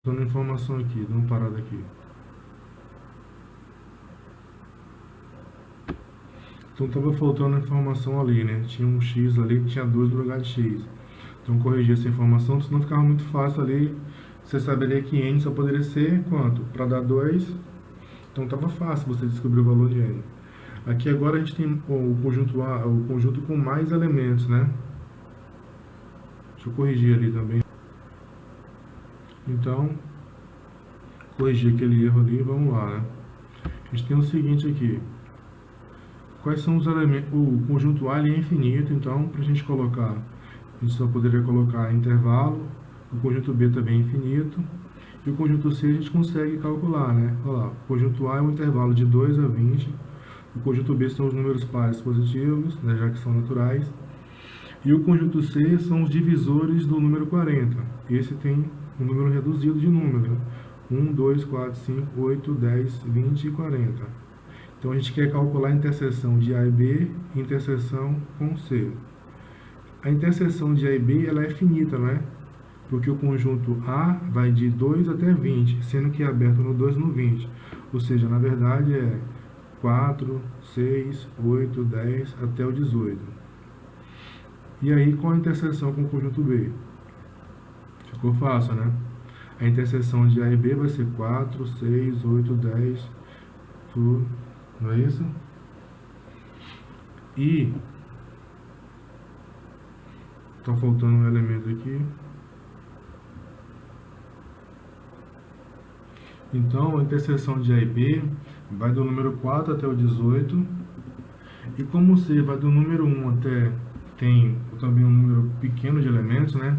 Dando informação aqui, dando uma parada aqui. Então estava faltando informação ali, né? Tinha um X ali que tinha 2 no lugar de X. Então corrigir essa informação, senão ficava muito fácil ali. Você saberia que N só poderia ser quanto? Para dar 2, então estava fácil você descobrir o valor de N. Aqui agora a gente tem o conjunto A, o conjunto com mais elementos, né? Deixa eu corrigir ali também. Então, corrigir aquele erro ali, vamos lá, né? A gente tem o seguinte aqui. Quais são os elementos? O conjunto A ele é infinito, então para a gente colocar, a gente só poderia colocar intervalo. O conjunto B também é infinito. E o conjunto C a gente consegue calcular, né? Olha lá, o conjunto A é um intervalo de 2 a 20. O conjunto B são os números pares positivos, né, já que são naturais. E o conjunto C são os divisores do número 40. Esse tem um número reduzido de número. 1, 2, 4, 5, 8, 10, 20 e 40. Então a gente quer calcular a interseção de A e B e interseção com C. A interseção de A e B ela é finita, não é? Porque o conjunto A vai de 2 até 20, sendo que é aberto no 2 e no 20. Ou seja, na verdade é 4, 6, 8, 10 até o 18. E aí, qual a interseção com o conjunto B? Ficou fácil, né? A interseção de A e B vai ser 4, 6, 8, 10, tudo, não é isso? E tá faltando um elemento aqui. Então, a interseção de A e B vai do número 4 até o 18. E como C vai do número 1 até... tem também um número pequeno de elementos, né?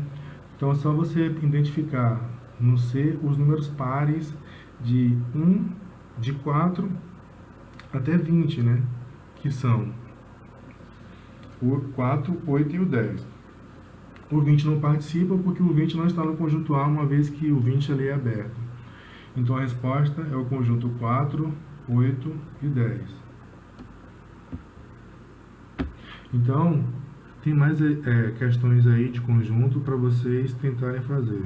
Então, é só você identificar no C os números pares de 1, de 4 até 20, né? Que são o 4, 8 e o 10. O 20 não participa porque o 20 não está no conjunto A, uma vez que o 20 ali é aberto. Então a resposta é o conjunto 4, 8 e 10. Então, tem mais questões aí de conjunto para vocês tentarem fazer.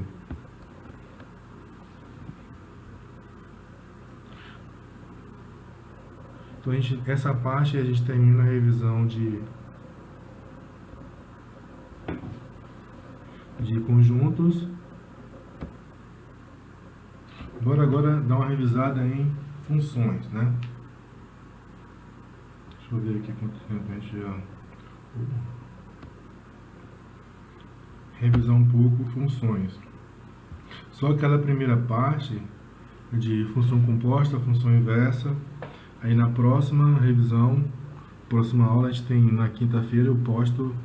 Então, essa parte a gente termina a revisão de conjuntos. Bora agora dar uma revisada em funções, né? Deixa eu ver aqui quanto tempo a gente já... Revisar um pouco funções. Só aquela primeira parte de função composta, função inversa. Aí na próxima revisão, próxima aula, a gente tem na quinta-feira eu posto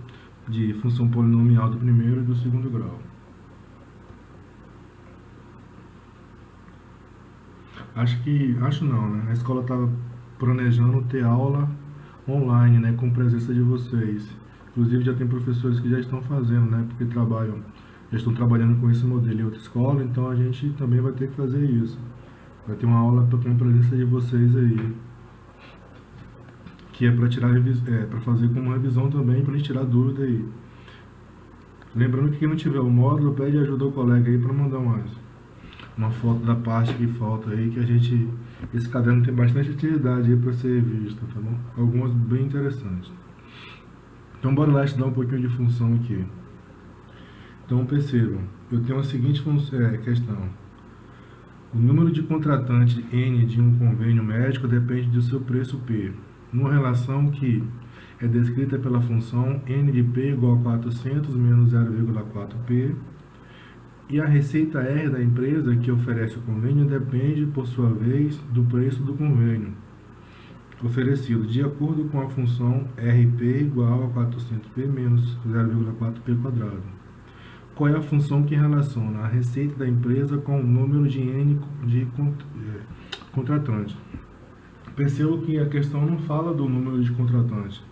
de função polinomial do primeiro e do segundo grau. Acho não, né? A escola estava planejando ter aula online, né, com presença de vocês. Inclusive já tem professores que já estão fazendo, né, porque já estão trabalhando com esse modelo em outra escola, então a gente também vai ter que fazer isso. Vai ter uma aula com a presença de vocês aí, que é para tirar para fazer como revisão também, para a gente tirar dúvida aí. Lembrando que quem não tiver o módulo, pede ajuda ao colega aí para mandar uma foto da parte que falta aí, que a gente... Esse caderno tem bastante atividade aí para ser vista, tá bom? Algumas bem interessantes. Então bora lá estudar um pouquinho de função aqui. Então percebam, eu tenho a seguinte questão. O número de contratantes N de um convênio médico depende do seu preço P, numa relação que é descrita pela função N de P igual a 400 menos 0,4P, e a receita R da empresa que oferece o convênio depende, por sua vez, do preço do convênio oferecido, de acordo com a função RP igual a 400P menos 0,4P quadrado. Qual é a função que relaciona a receita da empresa com o número de N de contratantes? Percebo que a questão não fala do número de contratantes.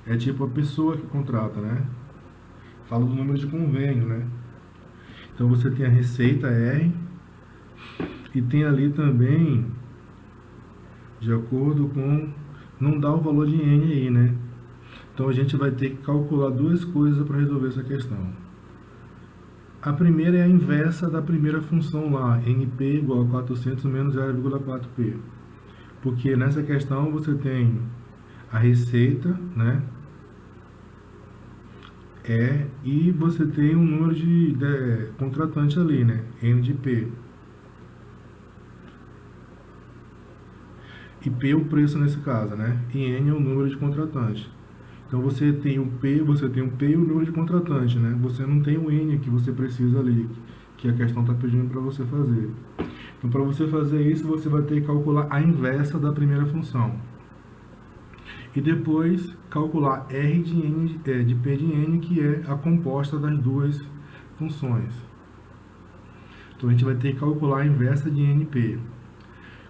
É tipo a pessoa que contrata, né? Fala do número de convênio, né? Então você tem a receita R e tem ali também, de acordo com... Não dá o valor de N aí, né? Então a gente vai ter que calcular duas coisas para resolver essa questão. A primeira é a inversa da primeira função lá, NP igual a 400 menos 0,4P. Porque nessa questão você tem a receita, né? E você tem um número de contratante ali, né? N de P. E P é o preço nesse caso, né? E N é o número de contratante. Então você tem o P e o número de contratante, né? Você não tem o N que você precisa ali, que a questão está pedindo para você fazer. Então para você fazer isso, você vai ter que calcular a inversa da primeira função. E depois calcular R de, N, de P de N, que é a composta das duas funções. Então a gente vai ter que calcular a inversa de NP.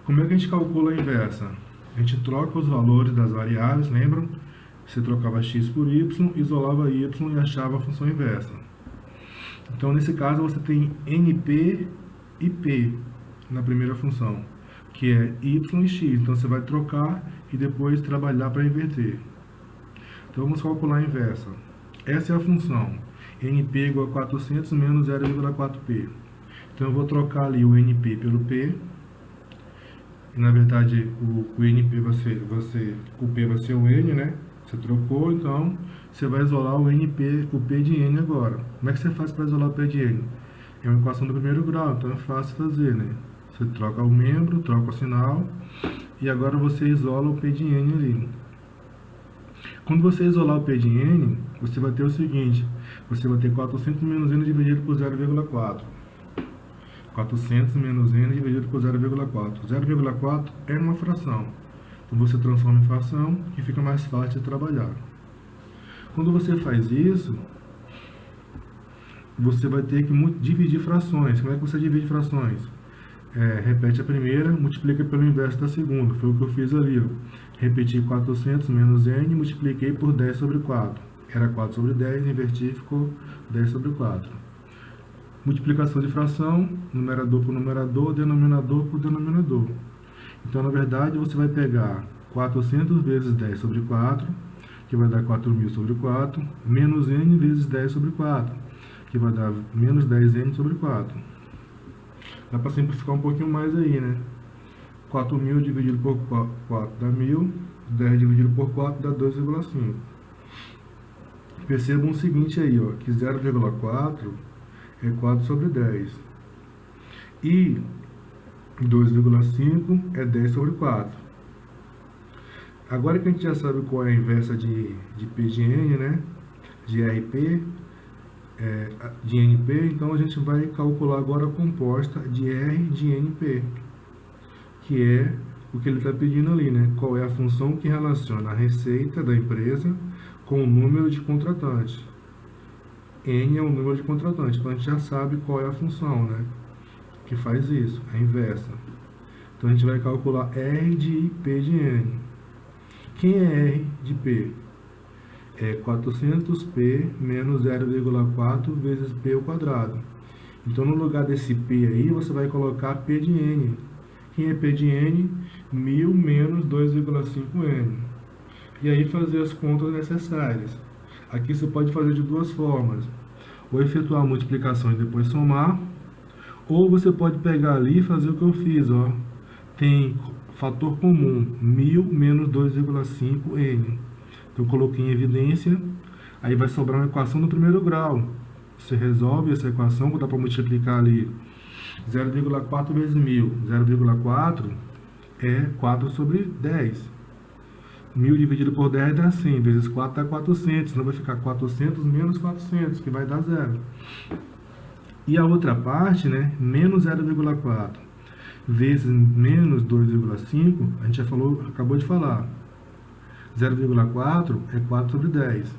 Como é que a gente calcula a inversa? A gente troca os valores das variáveis, lembram? Você trocava x por y, isolava y e achava a função inversa. Então, nesse caso, você tem NP e P na primeira função, que é y e x. Então, você vai trocar e depois trabalhar para inverter. Então, vamos calcular a inversa. Essa é a função. NP igual a 400 menos 0,4P. Então, eu vou trocar ali o NP pelo P. E, na verdade, o NP o P vai ser o N, né? Você trocou, então você vai isolar o NP, o P de N agora. Como é que você faz para isolar o P de N? É uma equação do primeiro grau, então é fácil fazer, né? Você troca o membro, troca o sinal, e agora você isola o P de N ali. Quando você isolar o P de N, você vai ter o seguinte, você vai ter 400 menos N dividido por 0,4. 400 menos N dividido por 0,4. 0,4 é uma fração. Então você transforma em fração, que fica mais fácil de trabalhar. Quando você faz isso, você vai ter que dividir frações. Como é que você divide frações? Repete a primeira, multiplica pelo inverso da segunda. Foi o que eu fiz ali. Ó. Repeti 400 menos N, multipliquei por 10 sobre 4. Era 4 sobre 10, inverti, ficou 10 sobre 4. Multiplicação de fração, numerador por numerador, denominador por denominador. Então, na verdade, você vai pegar 400 vezes 10 sobre 4, que vai dar 4.000 sobre 4, menos N vezes 10 sobre 4, que vai dar menos 10N sobre 4. Dá para simplificar um pouquinho mais aí, né? 4.000 dividido por 4 dá 1.000, 10 dividido por 4 dá 2,5. Percebam o seguinte aí, ó, que 0,4 é 4 sobre 10. E 2,5 é 10 sobre 4. Agora que a gente já sabe qual é a inversa de P de N, né? De RP, de NP, então a gente vai calcular agora a composta de R de NP, que é o que ele está pedindo ali, né? Qual é a função que relaciona a receita da empresa com o número de contratantes. N é o número de contratantes, então a gente já sabe qual é a função, né? Que faz isso, a inversa. Então a gente vai calcular R de P de N. Quem é R de P? É 400P menos 0,4 vezes P ao quadrado. Então no lugar desse P aí, você vai colocar P de N. Quem é P de N? 1.000 menos 2,5N. E aí fazer as contas necessárias. Aqui você pode fazer de duas formas. Ou efetuar a multiplicação e depois somar. Ou você pode pegar ali e fazer o que eu fiz, ó. Tem fator comum, 1.000 menos 2,5N. Então, eu coloquei em evidência, aí vai sobrar uma equação do primeiro grau. Você resolve essa equação, dá para multiplicar ali 0,4 vezes 1.000. 0,4 é 4 sobre 10. 1.000 dividido por 10 dá 100, vezes 4 dá 400, então vai ficar 400 menos 400, que vai dar 0. E a outra parte, né, menos 0,4 vezes menos 2,5, a gente já falou, acabou de falar. 0,4 é 4 sobre 10.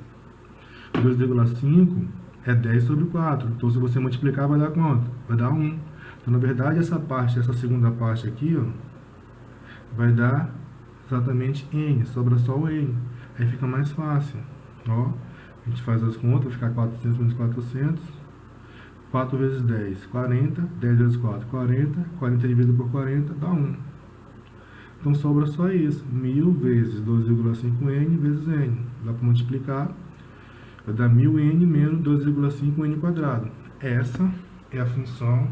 2,5 é 10 sobre 4. Então, se você multiplicar, vai dar quanto? Vai dar 1. Então, na verdade, essa segunda parte aqui, ó, vai dar exatamente N. Sobra só o N. Aí fica mais fácil. Ó, a gente faz as contas, vai ficar 400 menos 400. 4 vezes 10, 40. 10 vezes 4, 40. 40 dividido por 40 dá 1. Então sobra só isso. 1.000 vezes 2,5N vezes N. Dá para multiplicar. Vai dar 1.000N menos 2,5N quadrado. essa é a função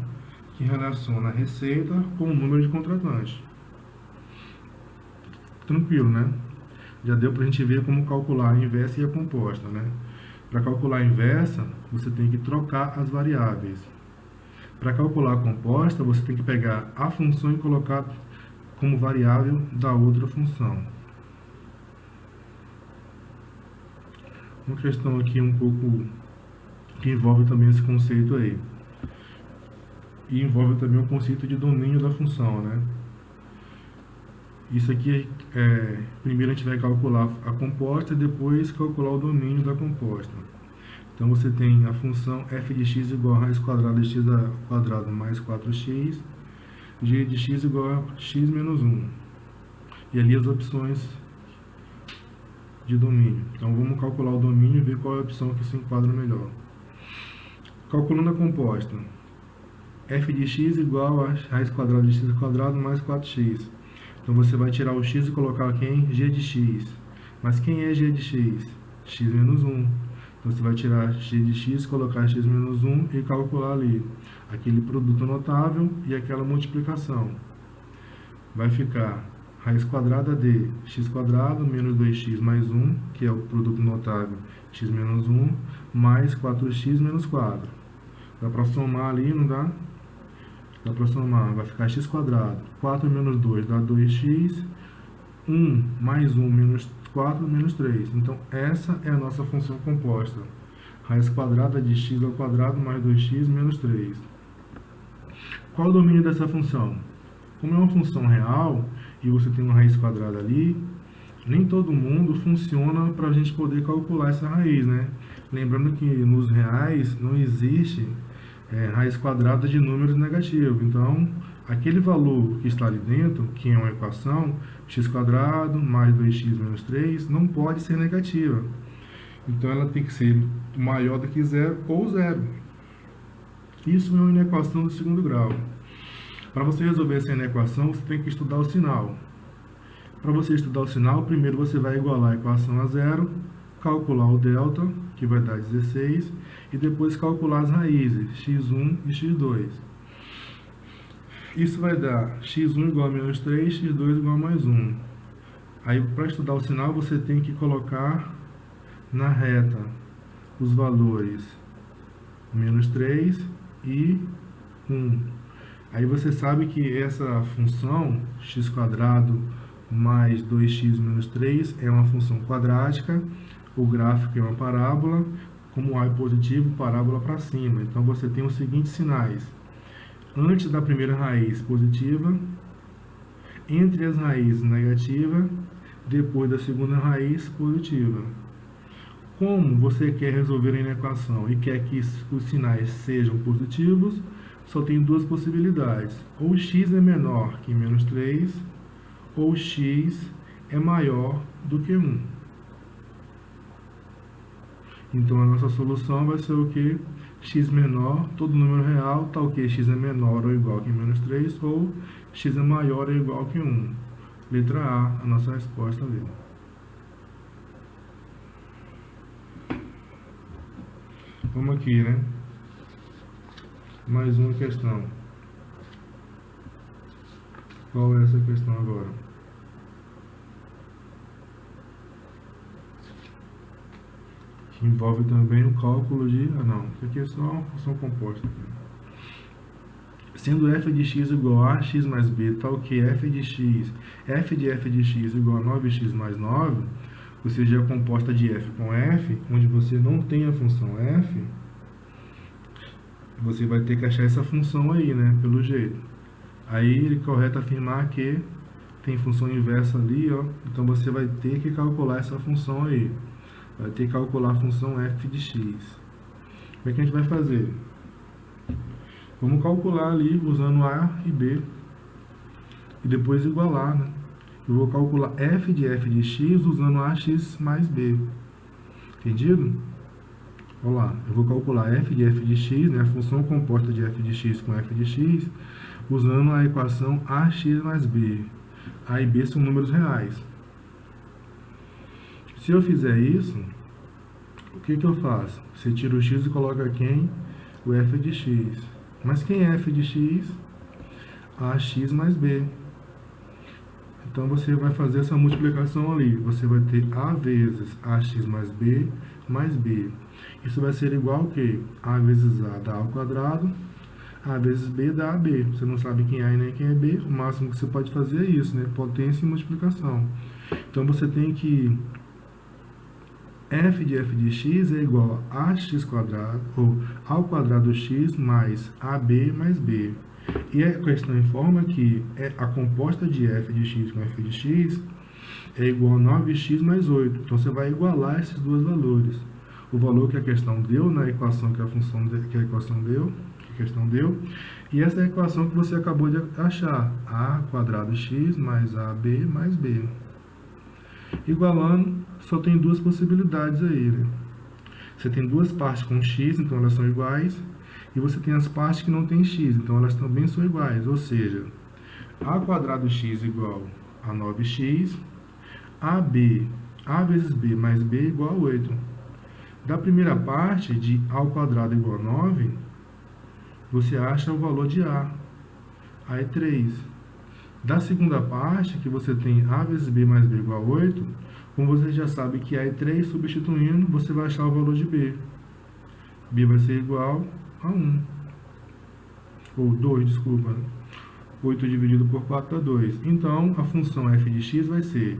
que relaciona a receita com o número de contratantes. Tranquilo, né? Já deu para a gente ver como calcular a inversa e a composta, né? Para calcular a inversa, você tem que trocar as variáveis. Para calcular a composta, você tem que pegar a função e colocar como variável da outra função. Uma questão aqui um pouco que envolve também esse conceito aí. E envolve também o conceito de domínio da função, né? Isso aqui primeiro a gente vai calcular a composta e depois calcular o domínio da composta. Então você tem a função f de x igual a raiz quadrada de x ao quadrado mais 4x, g de x igual a x menos 1. E ali as opções de domínio. Então vamos calcular o domínio e ver qual é a opção que se enquadra melhor. Calculando a composta, f de x igual a raiz quadrada de x ao quadrado mais 4x. Então você vai tirar o x e colocar aqui em g de x. Mas quem é g de x? X menos 1. Então você vai tirar g de x, colocar x menos 1 e calcular ali aquele produto notável e aquela multiplicação. Vai ficar raiz quadrada de x quadrado menos 2x mais 1, que é o produto notável, x menos 1, mais 4x menos 4. Dá para somar ali, não dá? Dá para somar, vai ficar x quadrado, 4 menos 2 dá 2x, 1 mais 1 menos 4 menos 3. Então, essa é a nossa função composta. Raiz quadrada de x ao quadrado mais 2x menos 3. Qual o domínio dessa função? Como é uma função real e você tem uma raiz quadrada ali, nem todo mundo funciona para a gente poder calcular essa raiz, né? Lembrando que nos reais não existe raiz quadrada de números negativos. Então, aquele valor que está ali dentro, que é uma equação, x quadrado mais 2x menos 3, não pode ser negativa. Então, ela tem que ser maior do que zero ou zero. Isso é uma inequação do segundo grau. Para você resolver essa inequação, você tem que estudar o sinal. Para você estudar o sinal, primeiro você vai igualar a equação a zero, calcular o delta, que vai dar 16, e depois calcular as raízes, x1 e x2. Isso vai dar x1 igual a menos 3, x2 igual a mais 1. Aí, para estudar o sinal, você tem que colocar na reta os valores menos 3 e 1. Aí você sabe que essa função, x quadrado mais 2x menos 3, é uma função quadrática. O gráfico é uma parábola, como A é positivo, parábola para cima. Então você tem os seguintes sinais. Antes da primeira raiz positiva, entre as raízes negativa, depois da segunda raiz positiva. Como você quer resolver a inequação e quer que os sinais sejam positivos, só tem duas possibilidades. Ou x é menor que menos 3, ou x é maior do que 1. Então, a nossa solução vai ser o que? X menor, todo número real, tal que x é menor ou igual que menos 3, ou x é maior ou igual que 1. Letra A nossa resposta ali. Vamos aqui, né? Mais uma questão. Qual é essa questão agora? Que envolve também o cálculo de... aqui é só uma função composta. Sendo f de x igual a x mais b, tal que f de x igual a 9x mais 9, ou seja, a composta de f com f, onde você não tem a função f, você vai ter que achar essa função aí, né, pelo jeito. Aí é correto afirmar que tem função inversa ali, ó, então você vai ter que calcular essa função aí. Vai ter que calcular a função f de x. Como é que a gente vai fazer? Vamos calcular ali usando a e b. E depois igualar, né? Eu vou calcular f de x usando ax mais b. Entendido? Olha lá, eu vou calcular f de x, né? A função composta de f de x com f de x, usando a equação ax mais b. A e b são números reais. Se eu fizer isso, o que eu faço? Você tira o x e coloca quem? o f de x. Mas quem é f de x? Ax mais b. Então, você vai fazer essa multiplicação ali. Você vai ter a vezes ax mais b. Isso vai ser igual ao quê? A vezes a dá a ao quadrado. A vezes b dá AB. Você não sabe quem é A e nem quem é B. O máximo que você pode fazer é isso, né? Potência e multiplicação. Então, você tem que f de x é igual a x quadrado, ou ao quadrado x mais AB mais B. E a questão informa que a composta de f de x com f de x é igual a 9x mais 8. Então, você vai igualar esses dois valores. O valor que a questão deu na equação que a questão deu, e essa é a equação que você acabou de achar, a quadrado x mais ab mais b. Igualando, só tem duas possibilidades aí, né? Você tem duas partes com x, então elas são iguais, e você tem as partes que não tem x, então elas também são iguais, ou seja, a quadrado x igual a 9x, a vezes b mais b igual a 8. Da primeira parte, de a ao quadrado igual a 9, você acha o valor de a é 3. Da segunda parte, que você tem a vezes b mais b igual a 8, como você já sabe que a é 3, substituindo, você vai achar o valor de b. b vai ser igual a 1. Ou 2, desculpa. 8 dividido por 4 dá 2. Então, a função f de x vai ser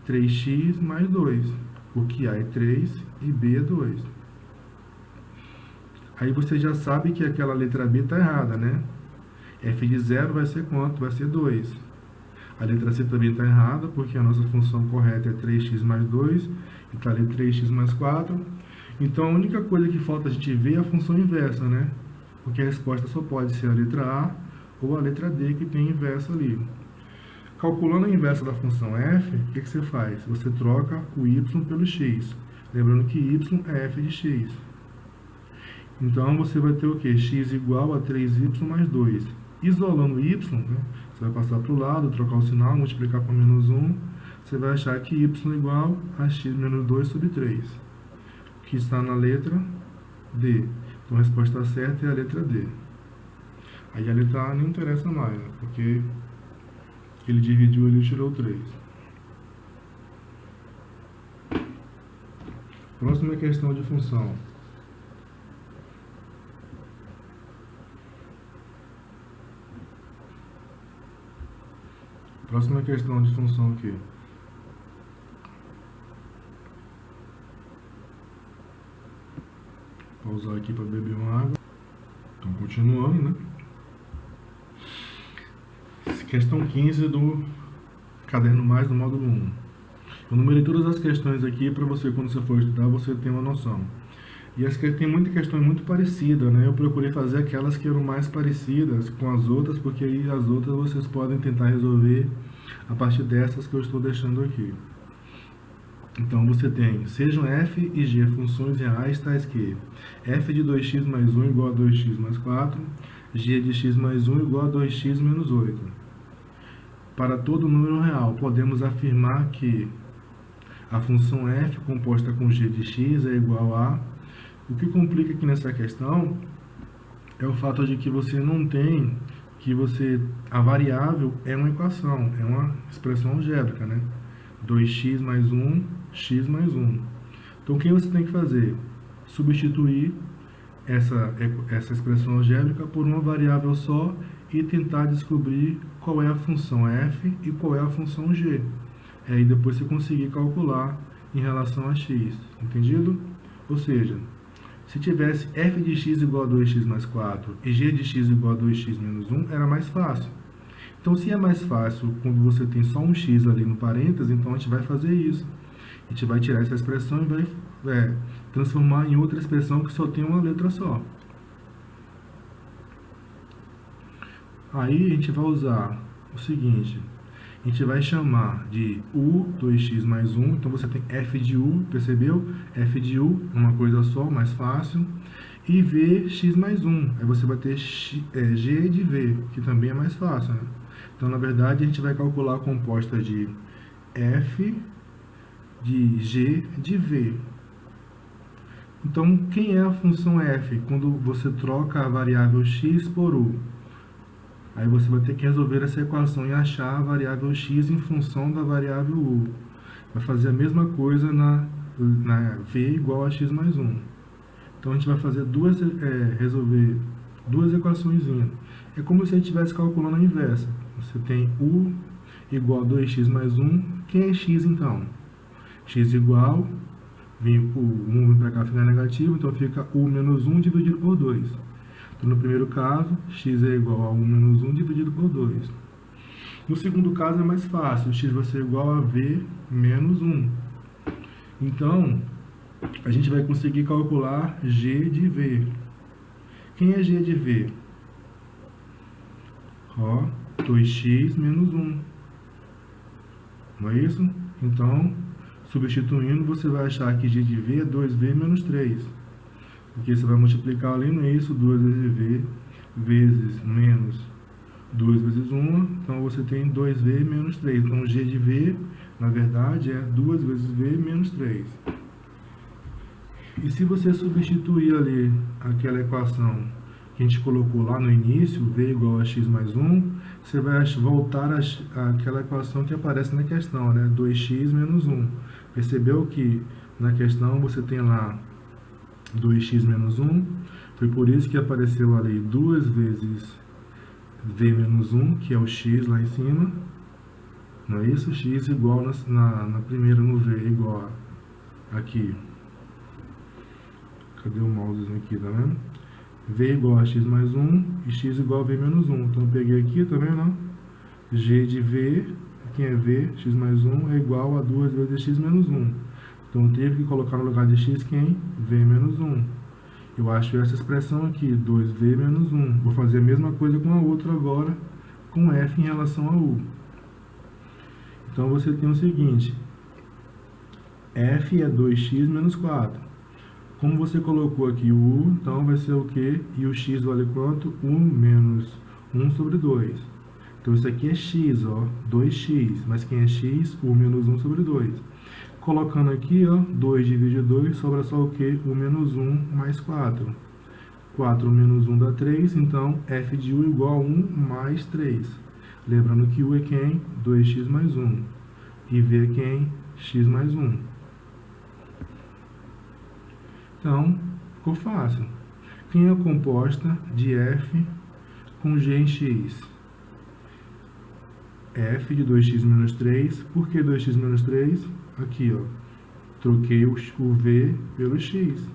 3x mais 2, porque a é 3 e b é 2. Aí você já sabe que aquela letra b está errada, né? F de 0 vai ser quanto? Vai ser 2. A letra C também está errada, porque a nossa função correta é 3x mais 2, e está ali 3x mais 4. Então, a única coisa que falta a gente ver é a função inversa, né? Porque a resposta só pode ser a letra A ou a letra D, que tem inversa ali. Calculando a inversa da função f, o que você faz? Você troca o y pelo x. Lembrando que y é f de x. Então, você vai ter o quê? X igual a 3y mais 2. Isolando y, né, você vai passar para o lado, trocar o sinal, multiplicar por menos 1. Você vai achar que y igual a x menos 2 sobre 3, que está na letra D. Então, a resposta certa é a letra D. Aí a letra A não interessa mais, né, porque ele dividiu ali e tirou 3. Próxima questão de função. Próxima questão de função aqui. Vou pausar aqui para beber uma água. Então, continuando, né? Questão 15 do Caderno Mais do módulo 1. Eu numerei todas as questões aqui para você, quando você for estudar, você ter uma noção. E as que tem muita questão muito parecida, né? Eu procurei fazer aquelas que eram mais parecidas com as outras, porque aí as outras vocês podem tentar resolver a partir dessas que eu estou deixando aqui. Então, você tem, sejam f e g funções reais tais que f de 2x mais 1 igual a 2x mais 4, g de x mais 1 igual a 2x menos 8. Para todo número real, podemos afirmar que a função f composta com g de x é igual a... O que complica aqui nessa questão é o fato de que você não tem, a variável é uma equação, é uma expressão algébrica, né? 2x mais 1, x mais 1. Então, o que você tem que fazer? Substituir essa expressão algébrica por uma variável só e tentar descobrir qual é a função f e qual é a função g. Aí depois você conseguir calcular em relação a x. Entendido? Ou seja, se tivesse f de x igual a 2x mais 4 e g de x igual a 2x menos 1, era mais fácil. Então, se é mais fácil quando você tem só um x ali no parênteses, então a gente vai fazer isso. A gente vai tirar essa expressão e vai transformar em outra expressão que só tem uma letra só. Aí a gente vai usar o seguinte, a gente vai chamar de u 2x mais 1, então você tem f de u, percebeu? F de u, uma coisa só, mais fácil, e v x mais 1, aí você vai ter g de v, que também é mais fácil, né? Então, na verdade, a gente vai calcular a composta de f de g de v. Então, quem é a função f? Quando você troca a variável x por u. Aí você vai ter que resolver essa equação e achar a variável x em função da variável u. Vai fazer a mesma coisa na v igual a x mais 1. Então, a gente vai fazer resolver duas equações. É como se a gente estivesse calculando a inversa. Você tem u igual a 2x mais 1. Quem é x, então? X igual, o 1 vem para cá, fica negativo, então fica u menos 1 dividido por 2. Então, no primeiro caso, x é igual a 1 menos 1 dividido por 2. No segundo caso é mais fácil, x vai ser igual a v menos 1. Então, a gente vai conseguir calcular g de v. Quem é g de v? 2x menos 1. Não é isso? Então, substituindo, você vai achar que g de v é 2v menos 3. Porque você vai multiplicar ali no isso, 2 vezes v, vezes menos 2 vezes 1. Então, você tem 2v menos 3. Então, g de v, na verdade, é 2 vezes v menos 3. E se você substituir ali aquela equação que a gente colocou lá no início, v igual a x mais 1, você vai voltar àquela equação que aparece na questão, né? 2x menos 1. Percebeu que na questão você tem lá 2x menos 1? Foi por isso que apareceu ali 2 vezes v menos 1, que é o x lá em cima. Não é isso? X igual na primeira, no v, igual aqui. Cadê o mousezinho aqui, tá vendo? V igual a x mais 1 e x igual a v menos 1. Então, eu peguei aqui, tá vendo? G de v, quem é v, x mais 1, é igual a 2 vezes x menos 1. Então, eu tive que colocar no lugar de x quem? V menos 1. Eu acho essa expressão aqui, 2v menos 1. Vou fazer a mesma coisa com a outra agora, com f em relação a u. Então, você tem o seguinte, f é 2x menos 4. Como você colocou aqui o u, então vai ser o quê? E o x vale quanto? 1 menos 1 sobre 2. Então, isso aqui é x, ó, 2x. Mas quem é x? 1 menos 1 sobre 2. Colocando aqui, ó, 2 divide 2, sobra só o quê? 1 menos 1 mais 4. 4 menos 1 dá 3, então f de u igual a 1 mais 3. Lembrando que u é quem? 2x mais 1. E v é quem? X mais 1. Então, ficou fácil. Quem é composta de f com g em x? F de 2x menos 3. Por que 2x menos 3? Aqui, ó. Troquei o v pelo x.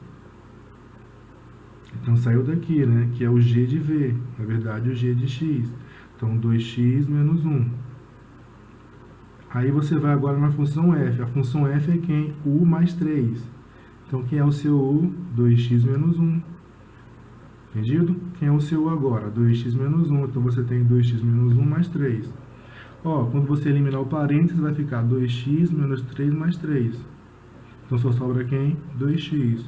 Então, saiu daqui, né? Que é o g de v. Na verdade, o g de x. Então, 2x menos 1. Aí, você vai agora na função f. A função f é quem? U mais 3. Então, quem é o seu u? 2x menos 1. Entendido? Quem é o seu u agora? 2x menos 1. Então, você tem 2x menos 1 mais 3. Ó, quando você eliminar o parênteses, vai ficar 2x menos 3 mais 3. Então, só sobra quem? 2x.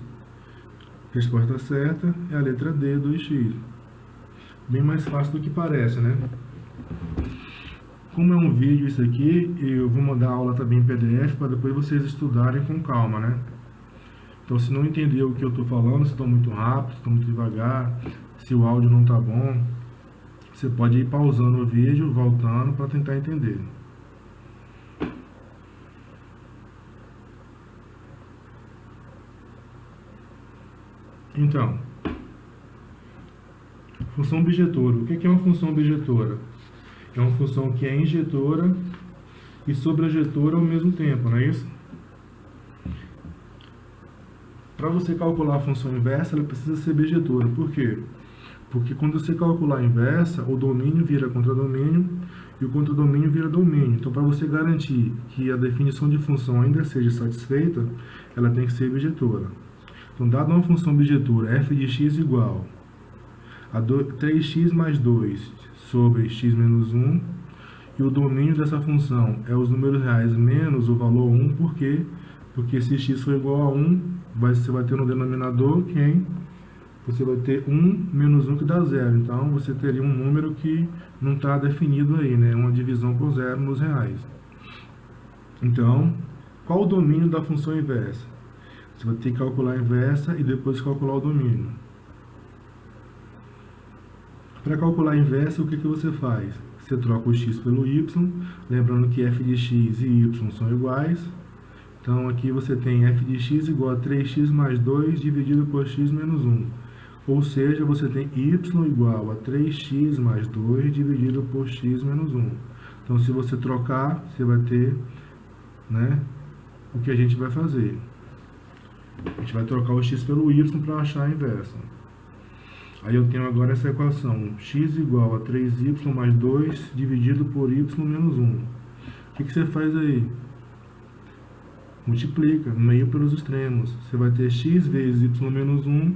Resposta certa é a letra D, 2x. Bem mais fácil do que parece, né? Como é um vídeo isso aqui, eu vou mandar a aula também em PDF para depois vocês estudarem com calma, né? Então, se não entendeu o que eu estou falando, se estou muito rápido, se estou muito devagar, se o áudio não está bom, você pode ir pausando o vídeo, voltando para tentar entender. Então, função objetora. O que é uma função objetora? É uma função que é injetora e sobrejetora ao mesmo tempo, não é isso? Para você calcular a função inversa, ela precisa ser bijetora. Por quê? Porque quando você calcular a inversa, o domínio vira contradomínio e o contradomínio vira domínio. Então, para você garantir que a definição de função ainda seja satisfeita, ela tem que ser bijetora. Então, dada uma função bijetora, f de x igual a 3x mais 2 sobre x menos 1, e o domínio dessa função é os números reais menos o valor 1, por quê? Porque se x for igual a 1, você vai ter no denominador quem? Você vai ter 1 menos 1 que dá 0. Então, você teria um número que não está definido aí, né? Uma divisão por zero nos reais. Então, qual o domínio da função inversa? Você vai ter que calcular a inversa e depois calcular o domínio. Para calcular a inversa, o que você faz? Você troca o x pelo y, lembrando que f de x e y são iguais. Então aqui você tem f de x igual a 3x mais 2 dividido por x menos 1. Ou seja, você tem y igual a 3x mais 2 dividido por x menos 1. Então se você trocar, você vai ter, né, o que a gente vai fazer. A gente vai trocar o x pelo y para achar a inversa. Aí eu tenho agora essa equação, x igual a 3y mais 2 dividido por y menos 1. O que você faz aí? Multiplica, meio pelos extremos. Você vai ter x vezes y menos 1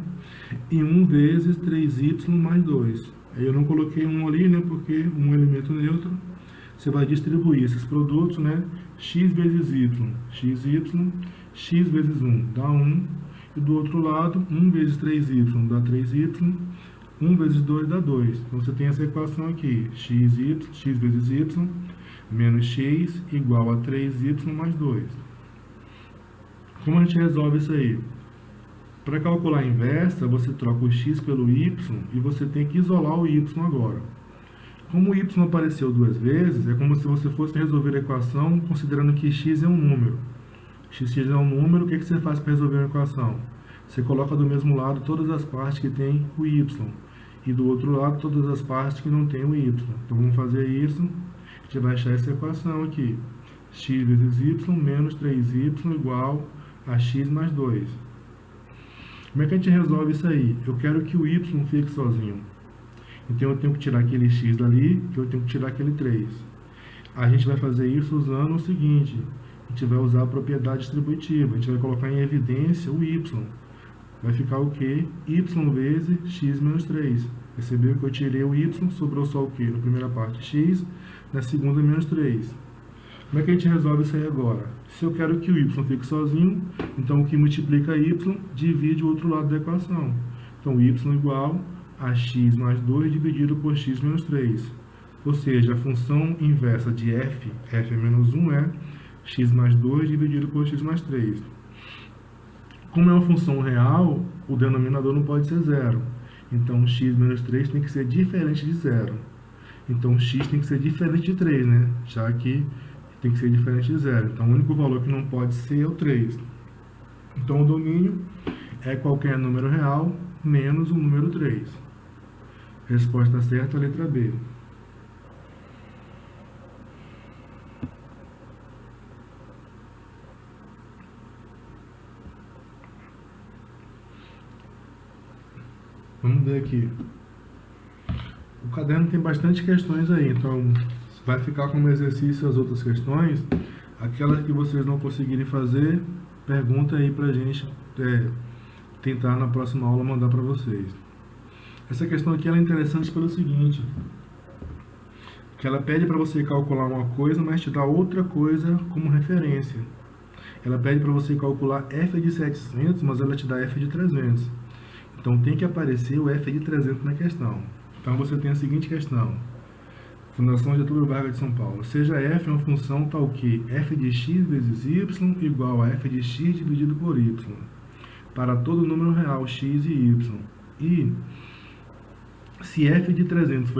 e 1 vezes 3y mais 2. Aí eu não coloquei 1 ali, né, porque um elemento neutro. Você vai distribuir esses produtos, né, x vezes y, x vezes 1 dá 1. E do outro lado, 1 vezes 3y dá 3y, 1 vezes 2 dá 2. Então você tem essa equação aqui, x vezes y menos x igual a 3y mais 2. Como a gente resolve isso aí? Para calcular a inversa, você troca o x pelo y e você tem que isolar o y agora. Como o y apareceu duas vezes, é como se você fosse resolver a equação considerando que x é um número. X é um número, o que você faz para resolver uma equação? Você coloca do mesmo lado todas as partes que tem o y e do outro lado todas as partes que não tem o y. Então vamos fazer isso, a gente vai achar essa equação aqui. X vezes y menos 3y igual a x mais 2. Como é que a gente resolve isso aí? Eu quero que o y fique sozinho. Então eu tenho que tirar aquele x dali, que eu tenho que tirar aquele 3. A gente vai fazer isso usando o seguinte, a gente vai usar a propriedade distributiva, a gente vai colocar em evidência o y. Vai ficar o quê? Y vezes x menos 3. Percebeu que eu tirei o y, sobrou só o quê? Na primeira parte x, na segunda menos 3. Como é que a gente resolve isso aí agora? Se eu quero que o y fique sozinho, então o que multiplica y divide o outro lado da equação. Então y igual a x mais 2 dividido por x menos 3. Ou seja, a função inversa de f é menos 1 é x mais 2 dividido por x mais 3. Como é uma função real, o denominador não pode ser zero. Então x menos 3 tem que ser diferente de zero. Então x tem que ser diferente de 3, né? Já que tem que ser diferente de zero. Então o único valor que não pode ser é o 3. Então o domínio é qualquer número real menos o número 3. Resposta certa, letra B. Vamos ver aqui. O caderno tem bastante questões aí, então vai ficar como exercício as outras questões. Aquelas que vocês não conseguirem fazer, pergunta aí pra gente tentar na próxima aula mandar para vocês. Essa questão aqui ela é interessante pelo seguinte, que ela pede para você calcular uma coisa, mas te dá outra coisa como referência. Ela pede para você calcular f de 700, mas ela te dá f de 300. Então tem que aparecer o f de 300 na questão. Então você tem a seguinte questão. Fundação Getúlio Vargas de São Paulo. Seja f uma função tal que f de x vezes y igual a f de x dividido por y, para todo número real x e y. E se f de 300 for